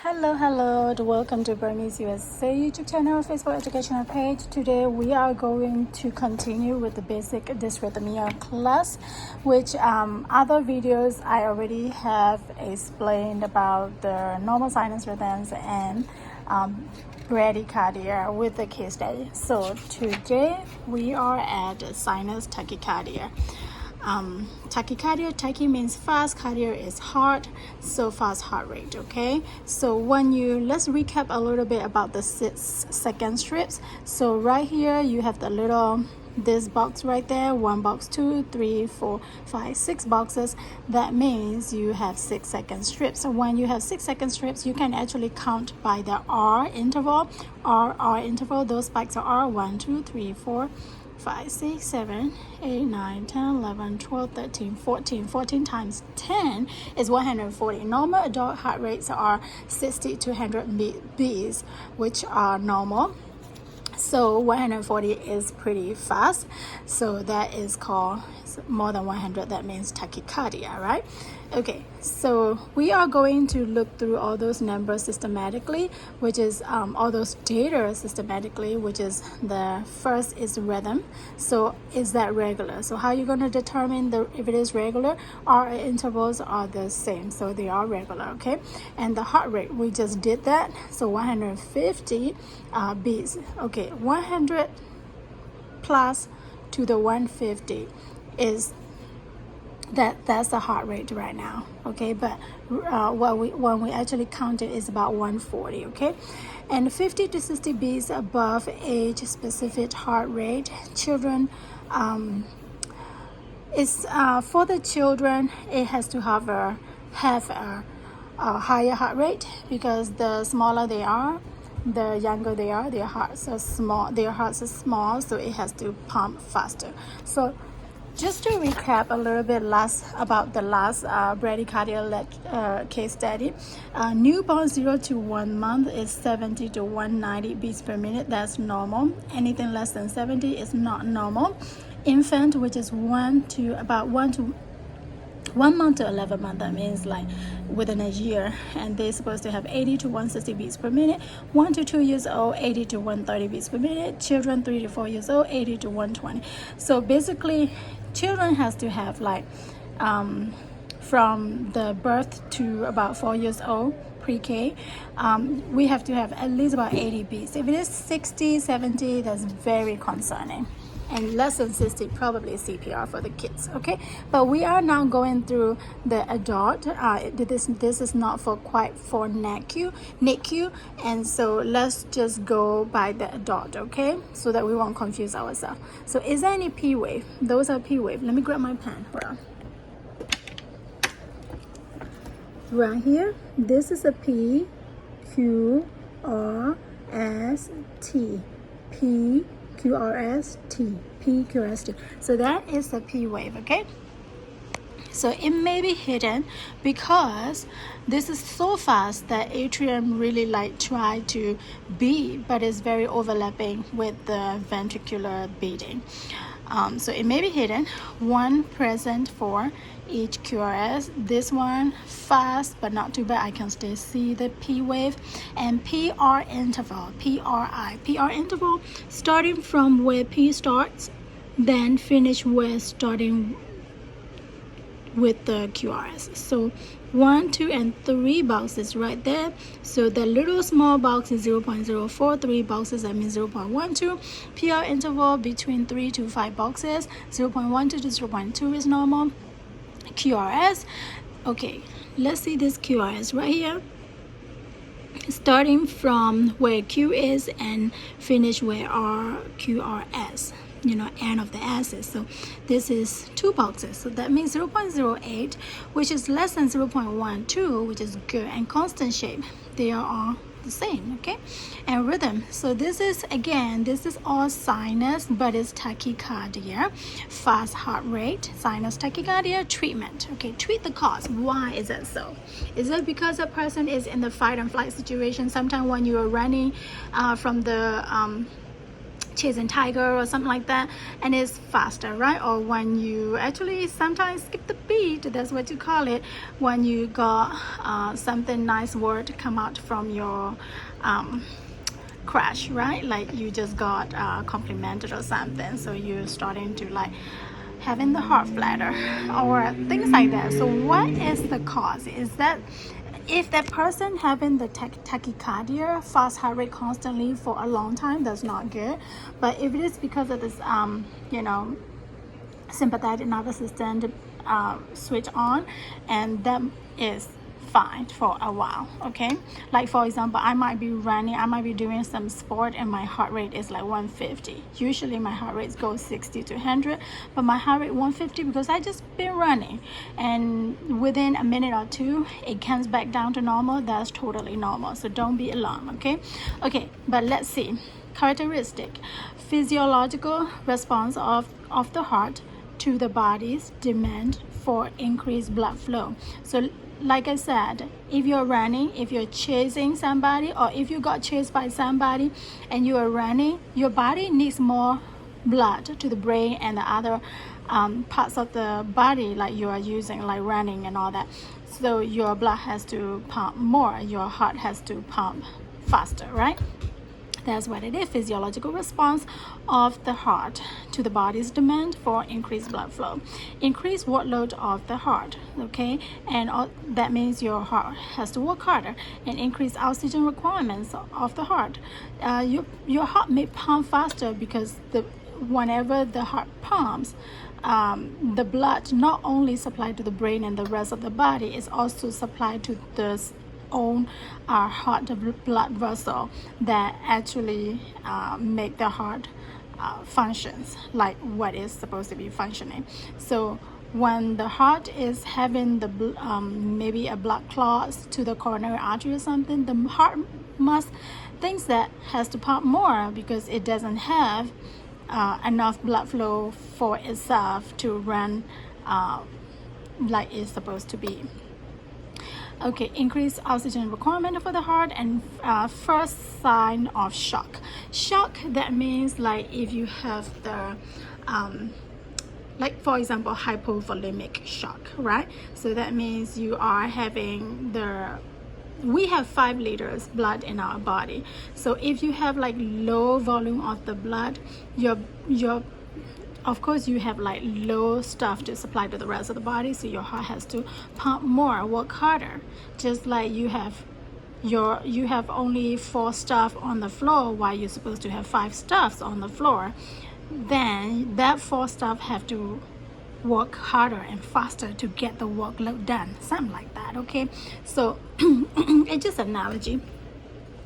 Hello, welcome to Burmese USA YouTube channel, Facebook educational page. Today we are going to continue with the basic dysrhythmia class, which other videos I already have explained about the normal sinus rhythms and bradycardia with the case study. So today we are at sinus tachycardia. Tachycardia, tachy means fast, cardia is heart, so fast heart rate. Okay, so let's recap a little bit about the 6-second strips. So right here you have this box right there, 1 box, 2, 3, 4, 5, 6 boxes. That means you have 6-second strips. So when you have 6-second strips, you can actually count by the R interval. R interval, those spikes are R, 1, 2, 3, 4, 5, 6, 7, 8, 9, 10, 11, 12, 13, 14. 14 times 10 is 140. Normal adult heart rates are 60 to 100 beats, which are normal. So 140 is pretty fast. So that is called more than 100. That means tachycardia, right? Okay, so we are going to look through all those numbers systematically, which is all those data systematically, which is the first is rhythm. So is that regular? So how are you going to determine if it is regular? Our intervals are the same, so they are regular. Okay, and the heart rate, we just did that. So 150 beats. Okay, 100 plus to the 150 is that's the heart rate right now. Okay, but when we actually count it is about 140. Okay, and 50 to 60 beats above age specific heart rate. Children, is for the children, it has to have a higher heart rate, because the smaller they are, the younger they are. Their hearts are small, so it has to pump faster. So just to recap a little bit about the last bradycardia case study, newborn 0 to 1 month is 70 to 190 beats per minute. That's normal. Anything less than 70 is not normal. Infant, which is 1 month to 11 months, that means like within a year, and they're supposed to have 80 to 160 beats per minute. 1 to 2 years old, 80 to 130 beats per minute. Children 3 to 4 years old, 80 to 120. So basically children has to have like from the birth to about 4 years old, pre-K, we have to have at least about 80 beats. If it is 60, 70, that's very concerning. And less than 60, probably CPR for the kids. Okay, but we are now going through the adult. This is not for NICU, and so let's just go by the adult, okay, so that we won't confuse ourselves. So is there any P wave? Those are P wave. Let me grab my pen. Hold on. Right here, this is a P, Q, R, S, T, P, QRST, PQRST. So that is the P wave. Okay, so it may be hidden because this is so fast that atrium really try to beat, but it's very overlapping with the ventricular beating. So it may be hidden. One present for each QRS. This one fast but not too bad. I can still see the P wave. And PR interval, PR interval, starting from where P starts, then finish where starting with the QRS. So 1, 2, and 3 boxes right there. So the little small box is 0.04, 3 boxes, that means 0.12. PR interval between 3 to 5 boxes, 0.12 to 0.2 is normal. QRS, okay, let's see this QRS right here, starting from where Q is and finish where QRS, end of the axis. So this is 2 boxes, so that means 0.08, which is less than 0.12, which is good, and constant shape. They are all the same. Okay, and rhythm. So this is all sinus, but it's tachycardia, fast heart rate, sinus tachycardia. Treatment. Okay, treat the cause. Why is that so? Is it because a person is in the fight and flight situation? Sometimes when you are running from the chasing tiger or something like that, and it's faster, right? Or when you actually sometimes skip the beat, that's what you call it, when you got something nice word come out from your crash, right? Like you just got complimented or something, so you're starting to like having the heart flutter or things like that. So what is the cause? Is that if that person having the tachycardia, fast heart rate constantly for a long time, that's not good. But if it is because of this sympathetic nervous system switch on, and that is fine for a while. Okay, like for example, I might be running, I might be doing some sport, and my heart rate is like 150. Usually my heart rate goes 60 to 100, but my heart rate 150 because I just been running, and within a minute or two it comes back down to normal. That's totally normal, so don't be alarmed. Okay, but let's see characteristic physiological response of the heart to the body's demand for increased blood flow. So like I said, if you're running, if you're chasing somebody, or if you got chased by somebody and you are running, your body needs more blood to the brain and the other parts of the body like you are using, like running and all that. So your blood has to pump more, your heart has to pump faster, right? That's what it is, physiological response of the heart to the body's demand for increased blood flow. Increased workload of the heart, okay? And that means your heart has to work harder. And increased oxygen requirements of the heart. Your heart may pump faster because whenever the heart pumps, the blood not only supplied to the brain and the rest of the body, is also supplied to the own heart blood vessel that actually make the heart functions like what is supposed to be functioning. So when the heart is having the maybe a blood clot to the coronary artery or something, the heart must thinks that has to pump more because it doesn't have enough blood flow for itself to run like it's supposed to be. Okay, increased oxygen requirement for the heart. And first sign of shock. Shock, that means like if you have the like for example hypovolemic shock, right? So that means you are having we have 5 liters blood in our body. So if you have like low volume of the blood, your of course you have like low stuff to supply to the rest of the body, so your heart has to pump more, work harder. Just like you have only 4 stuff on the floor while you're supposed to have 5 stuffs on the floor, then that 4 stuff have to work harder and faster to get the workload done, something like that. Okay, so it's just an analogy.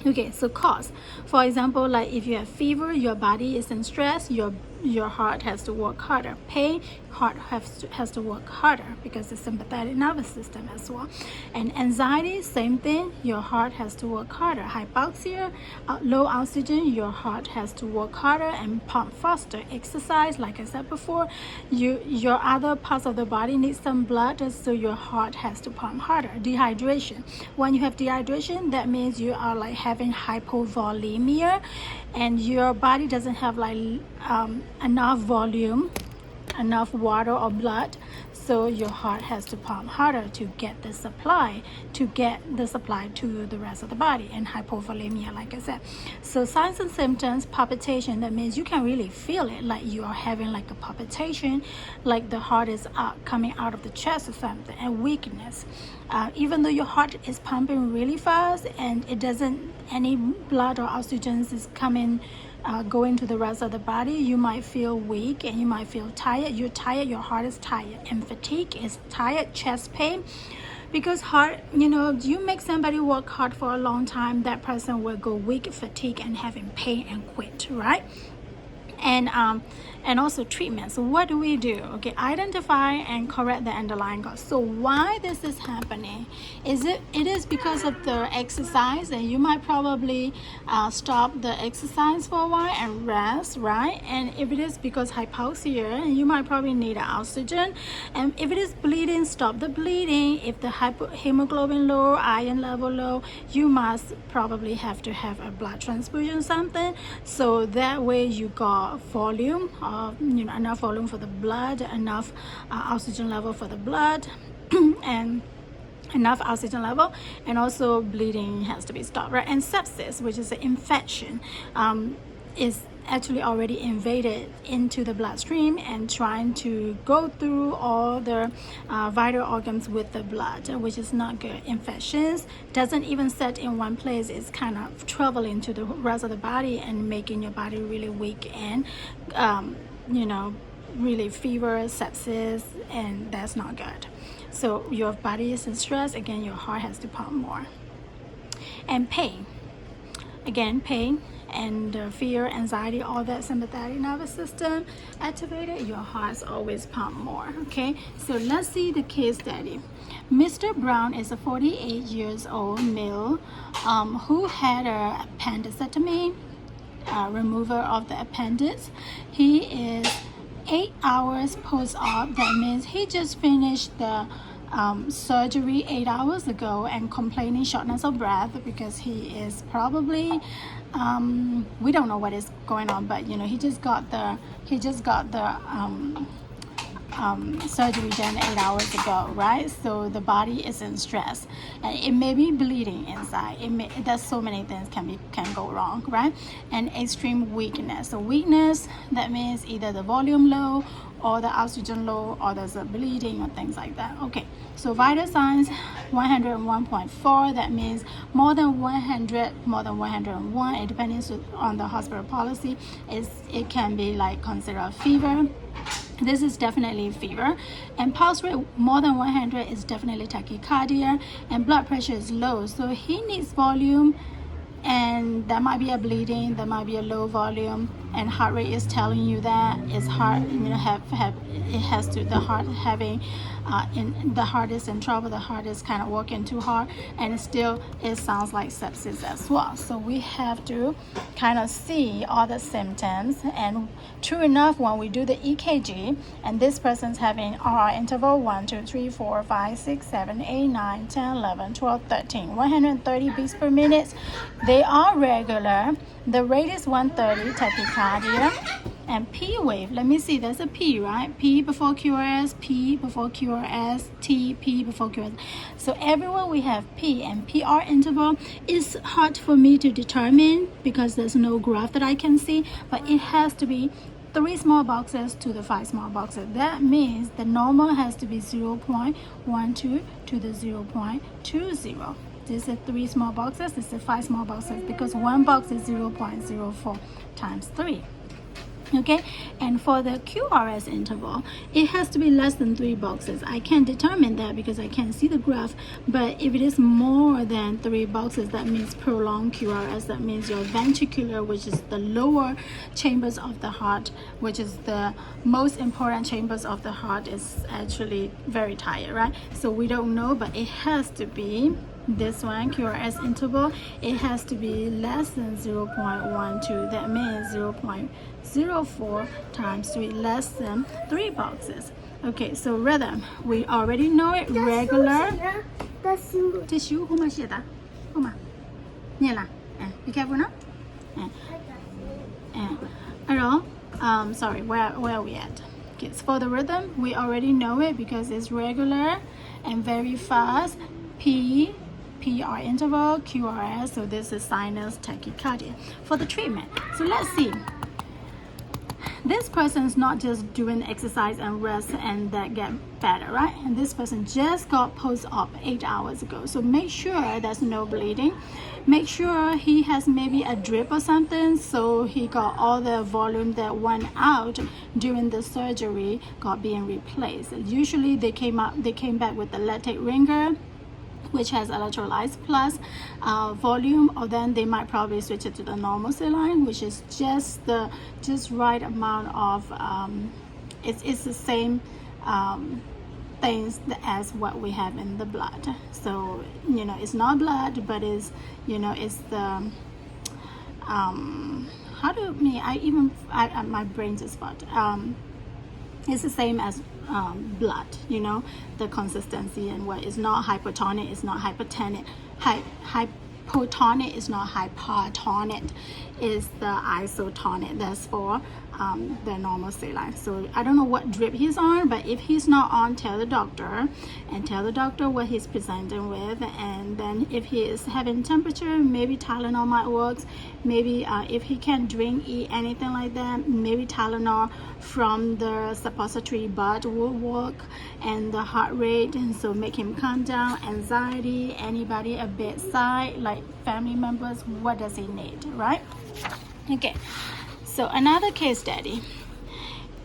Okay, so cause, for example, like if you have fever, your body is in stress, your heart has to work harder. Pain, heart has to work harder because the sympathetic nervous system as well. And anxiety, same thing, your heart has to work harder. Hypoxia, low oxygen, your heart has to work harder and pump faster. Exercise, like I said before, your other parts of the body need some blood, so your heart has to pump harder. Dehydration, when you have dehydration, that means you are like having hypovolemia and your body doesn't have like enough volume, enough water or blood, so your heart has to pump harder to get the supply to the rest of the body. And hypovolemia, like I said. So signs and symptoms: palpitation, that means you can really feel it, like you are having like a palpitation, like the heart is coming out of the chest or something. And weakness, even though your heart is pumping really fast and it doesn't, any blood or oxygen is coming going to the rest of the body, you might feel weak and you might feel tired. You're tired, your heart is tired. And fatigue is tired, chest pain, because heart, you make somebody work hard for a long time, that person will go weak, fatigue, and having pain and quit, right? and also treatment. So what do we do? Okay, identify and correct the underlying cause. So why this is happening? It is because of the exercise, and you might probably stop the exercise for a while and rest, right? And if it is because hypoxia, you might probably need oxygen. And if it is bleeding, stop the bleeding. If the hemoglobin low, iron level low, you must probably have to have a blood transfusion, something, so that way you got volume, enough volume for the blood, enough oxygen level for the blood, and enough oxygen level, and also bleeding has to be stopped, right? And sepsis, which is an infection, is actually already invaded into the bloodstream and trying to go through all the vital organs with the blood, which is not good. Infections doesn't even set in one place. It's kind of traveling to the rest of the body and making your body really weak and really fever, sepsis, and that's not good. So your body is in stress. Again, your heart has to pump more. And pain. Again, pain and fear, anxiety, all that sympathetic nervous system activated, your heart's always pump more. Okay, so let's see the case study. Mr. Brown is a 48 years old male who had a appendectomy, removal of the appendix. He is 8 hours post-op. That means he just finished the surgery 8 hours ago and complaining shortness of breath because he is probably we don't know what is going on, but he just got the surgery done 8 hours ago, right? So the body is in stress, and it may be bleeding inside. There's so many things can go wrong, right? And extreme weakness. So weakness, that means either the volume low or the oxygen low, or there's a bleeding or things like that. Okay, so vital signs 101.4. That means more than 100, more than 101. It depends on the hospital policy. It can be like considered fever. This is definitely fever. And pulse rate more than 100 is definitely tachycardia, and blood pressure is low, so he needs volume, and there might be a bleeding, there might be a low volume, and heart rate is telling you that it's hard. It has to, the heart having the heart is in trouble, the heart is kind of working too hard, and still it sounds like sepsis as well. So we have to kind of see all the symptoms, and true enough, when we do the EKG and this person's having RR interval 1, 2, 3, 4, 5, 6, 7, 8, 9, 10, 11, 12, 13, 130 beats per minute, they are regular. The rate is 130, tachycardia. And P wave, let me see, there's a P, right? P before QRS, P before QRS, T, P before QRS. So everywhere we have P and PR interval is hard for me to determine because there's no graph that I can see, but it has to be 3 small boxes to the 5 small boxes. That means the normal has to be 0.12 to the 0.20. This is 3 small boxes, this is 5 small boxes, because one box is 0.04 times 3. Okay, and for the QRS interval, it has to be less than 3 boxes. I can't determine that because I can't see the graph, but if it is more than 3 boxes, that means prolonged QRS. That means your ventricular, which is the lower chambers of the heart, which is the most important chambers of the heart, is actually very tired, right? So we don't know, but it has to be this one, QRS interval, it has to be less than 0.12. That means 0.04 times 3, less than 3 boxes. Okay, so rhythm, we already know it. Regular tissue, who much that? Be careful now. Sorry, where are we at? Okay, so for the rhythm, we already know it because it's regular and very fast. PR interval, QRS, so this is sinus tachycardia. For the treatment, so let's see. This person's not just doing exercise and rest and that get better, right? And this person just got post-op 8 hours ago. So make sure there's no bleeding. Make sure he has maybe a drip or something, so he got all the volume that went out during the surgery got being replaced. Usually they came back with the lactate ringer which has electrolytes plus volume, or then they might probably switch it to the normal saline, which is just right amount of it's the same things as what we have in the blood. So it's not blood, but it's it's the my brain just fucked. It's the same as blood, the consistency and what is not hypotonic, it's not hypertonic, hypotonic is not hypertonic, is the isotonic. That's for the normal saline. So I don't know what drip he's on, but if he's not on, tell the doctor what he's presenting with. And then if he is having temperature, maybe Tylenol might work. Maybe if he can't drink, eat, anything like that, maybe Tylenol from the suppository bud will work. And the heart rate, and so make him calm down. Anxiety, anybody at bedside, like family members, what does he need, right? Okay, so another case study.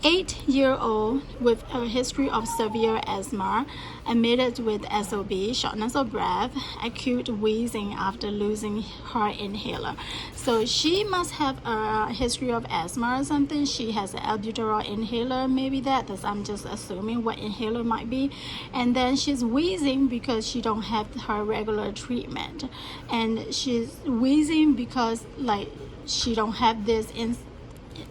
8-year-old with a history of severe asthma, admitted with SOB, shortness of breath, acute wheezing after losing her inhaler. So she must have a history of asthma or something. She has an albuterol inhaler, maybe that's I'm just assuming what inhaler might be. And then she's wheezing because she don't have her regular treatment. And she's wheezing because like she don't have this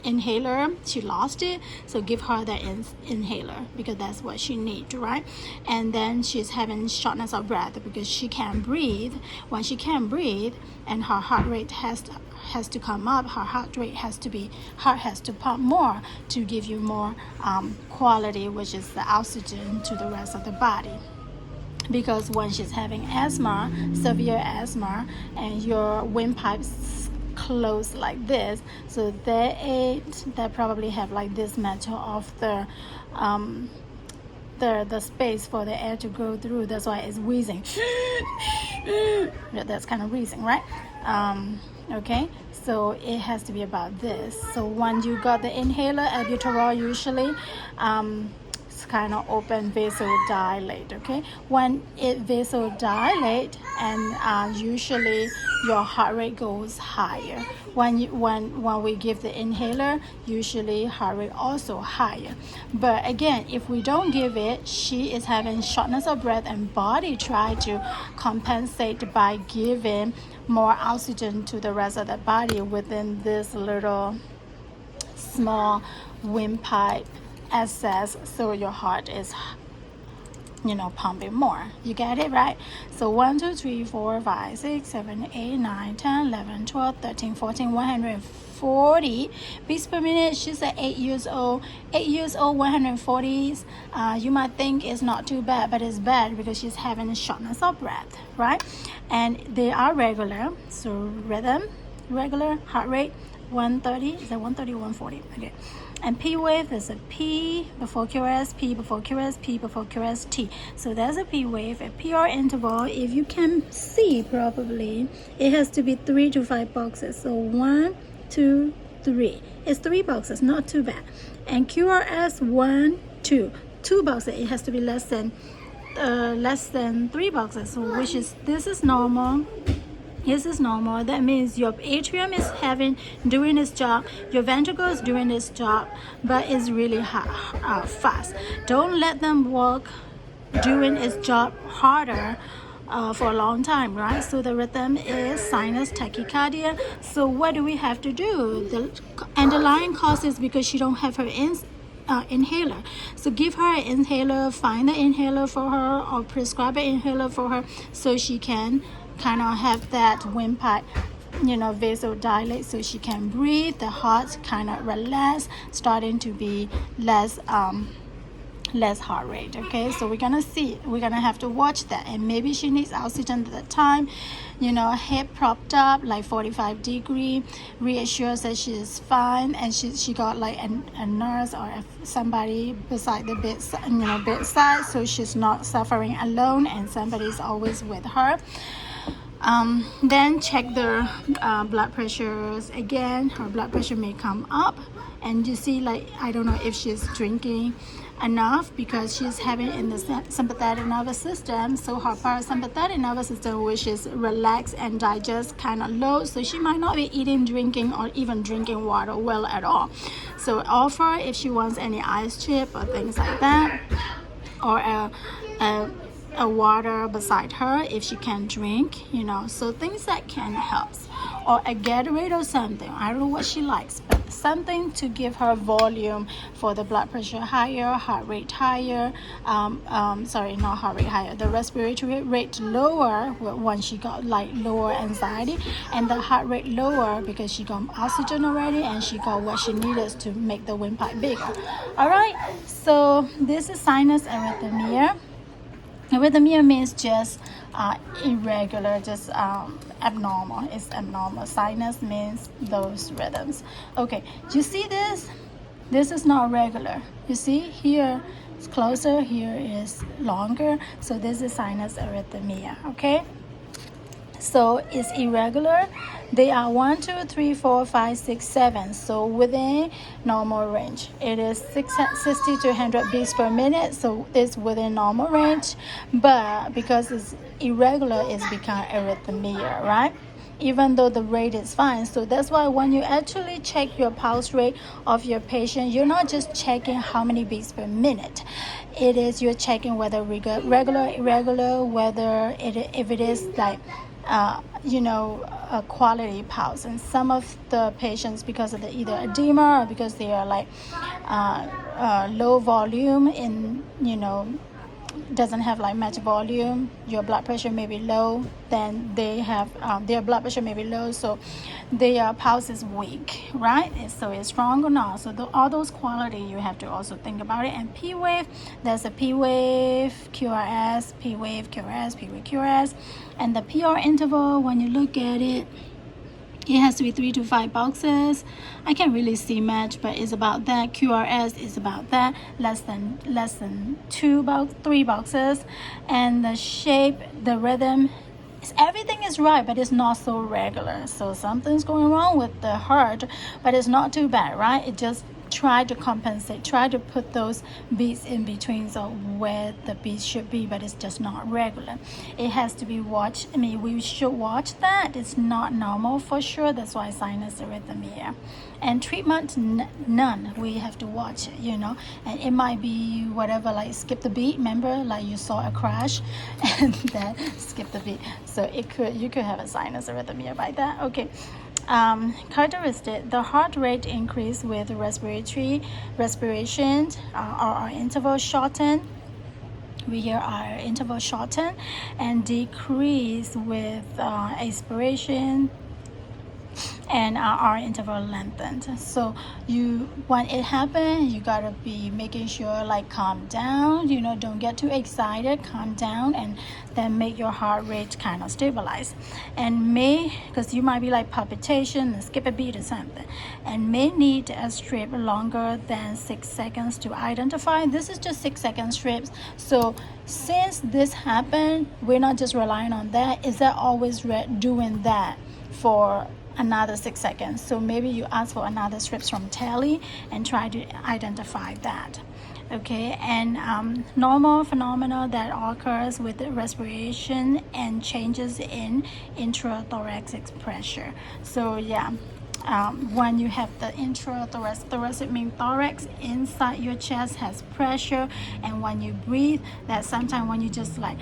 inhaler, she lost it, so give her that inhaler because that's what she needs, right? And then she's having shortness of breath because she can't breathe. When she can't breathe and her heart rate has to come up, her heart has to pump more to give you more quality, which is the oxygen to the rest of the body. Because when she's having asthma, severe asthma, and your windpipes close like this, so they probably have like this metal of the space for the air to go through. That's why it's wheezing. That's kind of wheezing, right? Okay, so it has to be about this. So when you got the inhaler, albuterol usually it's kind of open vasodilate. Okay, when it vasodilate, and usually your heart rate goes higher. When we give the inhaler, usually heart rate also higher. But again, if we don't give it, she is having shortness of breath, and body try to compensate by giving more oxygen to the rest of the body within this little small windpipe access, so your heart is pumping more. You get it, right? So 1, 2, 3, 4, 5, 6, 7, 8, 9, 10, 11, 12, 13, 14, 140 beats per minute. She's at 8 years old. 140s. You might think it's not too bad, but it's bad because she's having a shortness of breath, right? And they are regular. So rhythm, regular, heart rate 130. Is that 130 or 140? Okay. And P wave is a P before QRS, P before QRS, P before QRS, T. So that's a P wave. A PR interval, if you can see probably, it has to be 3 to 5 boxes. So 1, 2, 3. It's 3 boxes, not too bad. And QRS 1, 2. 2 boxes. It has to be less than 3 boxes. So this is normal. This is normal. That means your atrium is doing its job, your ventricle is doing its job, but it's really fast. Don't let them work doing its job harder for a long time, right? So the rhythm is sinus tachycardia. So what do we have to do? The underlying cause is because she don't have her inhaler. So give her an inhaler, find the inhaler for her, or prescribe an inhaler for her so she can kind of have that windpipe vasodilate, so she can breathe, the heart kind of relax, starting to be less heart rate. Okay, so we're gonna have to watch that. And maybe she needs oxygen at the time, head propped up like 45 degree, reassures that she is fine, and she got like a nurse or somebody beside the bedside, so she's not suffering alone and somebody's always with her. Then check the blood pressures again. Her blood pressure may come up, and you see, like, I don't know if she's drinking enough because she's having in the sympathetic nervous system. So her parasympathetic nervous system, which is relaxed and digest, kind of low. So she might not be eating, drinking, or even drinking water well at all. So offer if she wants any ice chip or things like that, or a water beside her if she can drink, you know, so things that can help, or a Gatorade or something. I don't know what she likes, but something to give her volume for the blood pressure higher, heart rate higher, sorry, not heart rate higher, the respiratory rate lower when she got like lower anxiety, and the heart rate lower because she got oxygen already and she got what she needed to make the windpipe bigger. All right, so this is sinus arrhythmia. Arrhythmia means just irregular, just abnormal. It's abnormal. Sinus means those rhythms. Okay, you see this? This is not regular. You see here it's closer, here is longer. So this is sinus arrhythmia, okay? So it's irregular. They are 1, 2, 3, 4, 5, 6, 7. So within normal range. It is 60 to 100 beats per minute. So it's within normal range. But because it's irregular, it's become arrhythmia, right? Even though the rate is fine. So that's why when you actually check your pulse rate of your patient, you're not just checking how many beats per minute. It is you're checking whether regular, irregular, whether if it is like you know, a quality pulse. And some of the patients, because of the either edema or because they are like low volume in, you know, doesn't have like much volume, your blood pressure may be low, then they have their blood pressure may be low, so their pulse is weak, right? So it's strong or not. So all those quality you have to also think about it. And P wave, there's a P wave, QRS, P wave, QRS, P wave, QRS, and the PR interval, when you look at it, it has to be 3 to 5 boxes. I can't really see much, but it's about that. QRS is about that, less than 3 boxes. And the shape, the rhythm, everything is right, but it's not so regular. So something's going wrong with the heart, but it's not too bad, right? It just try to compensate, try to put those beats in between, so where the beats should be, but it's just not regular. It has to be watched. I mean, we should watch that. It's not normal for sure. That's why sinus arrhythmia. And treatment, none. We have to watch it, you know. And it might be whatever, like skip the beat. Remember, like you saw a crash and then skip the beat. So you could have a sinus arrhythmia by that. Okay. Characteristic: the heart rate increase with respiration, our interval shorten. We hear our interval shorten, and decrease with expiration, and our interval lengthened. So when it happens, you gotta be making sure, like, calm down, you know, don't get too excited, calm down, and then make your heart rate kind of stabilize. And because you might be like palpitation and skip a beat or something, and may need a strip longer than 6 seconds to identify. This is just 6-second strips. So since this happened, we're not just relying on that. Is that always doing that for another 6 seconds? So maybe you ask for another strips from tele and try to identify that. Okay, and normal phenomena that occurs with respiration and changes in intrathoracic pressure. So yeah, when you have the intrathoracic means thorax, inside your chest has pressure, and when you breathe, that sometimes when you just like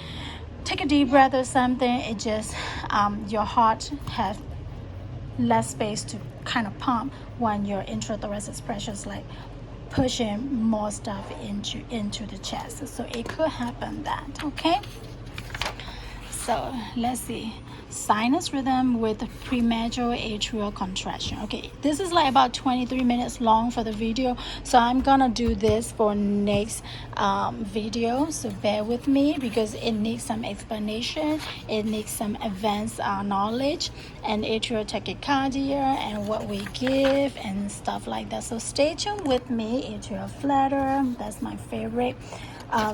take a deep breath or something, it just your heart has less space to kind of pump when your intrathoracic pressure is like pushing more stuff into the chest. So it could happen that, okay? So let's see. Sinus rhythm with premature atrial contraction. Okay, this is like about 23 minutes long for the video, so I'm gonna do this for next video, so bear with me because it needs some explanation, it needs some advanced knowledge, and atrial tachycardia and what we give and stuff like that. So stay tuned with me. Atrial flutter, that's my favorite.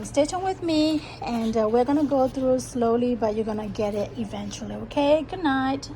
Stay tuned with me, and we're gonna go through slowly, but you're gonna get it eventually. Okay, good night.